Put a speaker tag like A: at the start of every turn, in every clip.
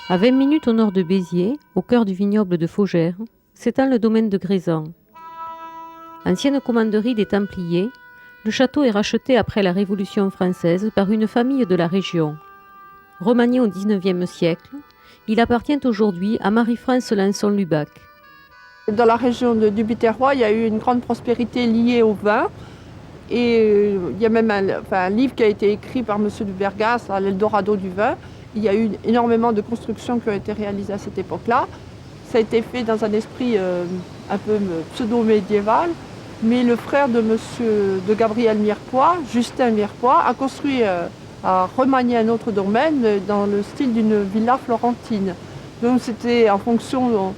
A: À 20 minutes au nord de Béziers, au cœur du vignoble de Faugères, s'étend le domaine de Grézan. Ancienne commanderie des Templiers, le château est racheté après la Révolution française par une famille de la région. Remanié au XIXe siècle, il appartient aujourd'hui à Marie-France Lançon-Lubac.
B: Dans la région du Biterrois, il y a eu une grande prospérité liée au vin. Et il y a même un livre qui a été écrit par M. de Bergas, l'Eldorado du vin. Il y a eu énormément de constructions qui ont été réalisées à cette époque-là. Ça a été fait dans un esprit un peu pseudo-médiéval. Mais le frère de Gabriel Mirepoix, Justin Mirepoix, a construit, a remanié un autre domaine dans le style d'une villa florentine. Donc c'était en fonction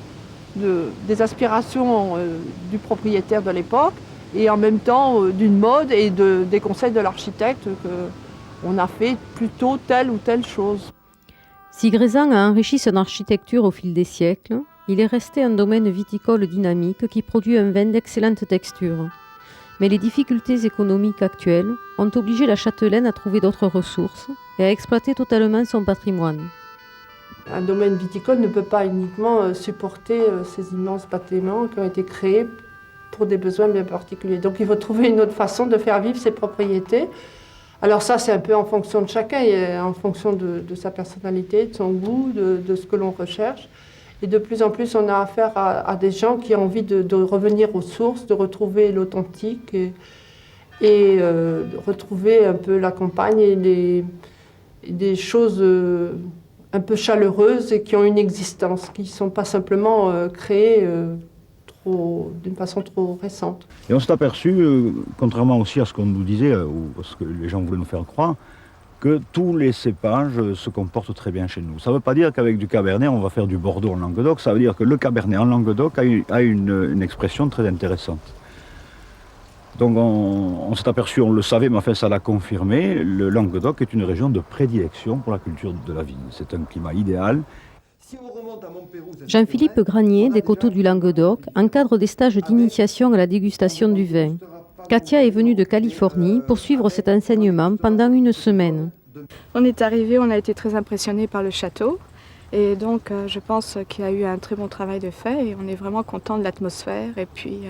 B: des aspirations du propriétaire de l'époque et en même temps d'une mode et des conseils de l'architecte qu'on a fait plutôt telle ou telle chose.
A: Si Grézan a enrichi son architecture au fil des siècles, il est resté un domaine viticole dynamique qui produit un vin d'excellente texture. Mais les difficultés économiques actuelles ont obligé la châtelaine à trouver d'autres ressources et à exploiter totalement son patrimoine.
B: Un domaine viticole ne peut pas uniquement supporter ces immenses bâtiments qui ont été créés pour des besoins bien particuliers. Donc il faut trouver une autre façon de faire vivre ses propriétés. Alors ça, c'est un peu en fonction de chacun, en fonction de sa personnalité, de son goût, de ce que l'on recherche. Et de plus en plus, on a affaire à des gens qui ont envie de revenir aux sources, de retrouver l'authentique et de retrouver un peu la campagne et des choses un peu chaleureuses et qui ont une existence, qui ne sont pas simplement créées d'une façon trop récente.
C: Et on s'est aperçu, contrairement aussi à ce qu'on nous disait, ou à ce que les gens voulaient nous faire croire, que tous les cépages se comportent très bien chez nous. Ça ne veut pas dire qu'avec du Cabernet, on va faire du Bordeaux en Languedoc, ça veut dire que le Cabernet en Languedoc a une expression très intéressante. Donc on s'est aperçu, on le savait, mais enfin ça l'a confirmé, le Languedoc est une région de prédilection pour la culture de la vigne. C'est un climat idéal.
A: Jean-Philippe Granier, des Coteaux du Languedoc, encadre des stages d'initiation à la dégustation du vin. Katia est venue de Californie pour suivre cet enseignement pendant une semaine.
D: On est arrivé, on a été très impressionnés par le château. Et donc, je pense qu'il y a eu un très bon travail de fait et on est vraiment content de l'atmosphère et puis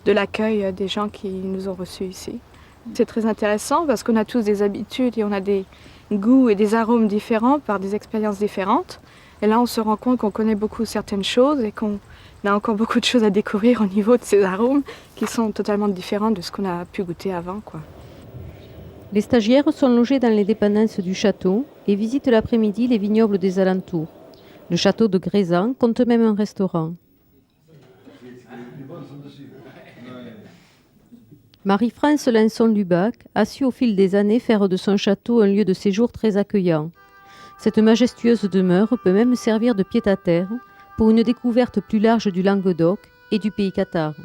D: de l'accueil des gens qui nous ont reçus ici. C'est très intéressant parce qu'on a tous des habitudes et on a des goûts et des arômes différents par des expériences différentes. Et là, on se rend compte qu'on connaît beaucoup certaines choses et qu'on a encore beaucoup de choses à découvrir au niveau de ces arômes qui sont totalement différents de ce qu'on a pu goûter avant, quoi.
A: Les stagiaires sont logés dans les dépendances du château et visitent l'après-midi les vignobles des alentours. Le château de Grézan compte même un restaurant. Marie-France Lançon-Lubac a su au fil des années faire de son château un lieu de séjour très accueillant. Cette majestueuse demeure peut même servir de pied-à-terre pour une découverte plus large du Languedoc et du pays cathare.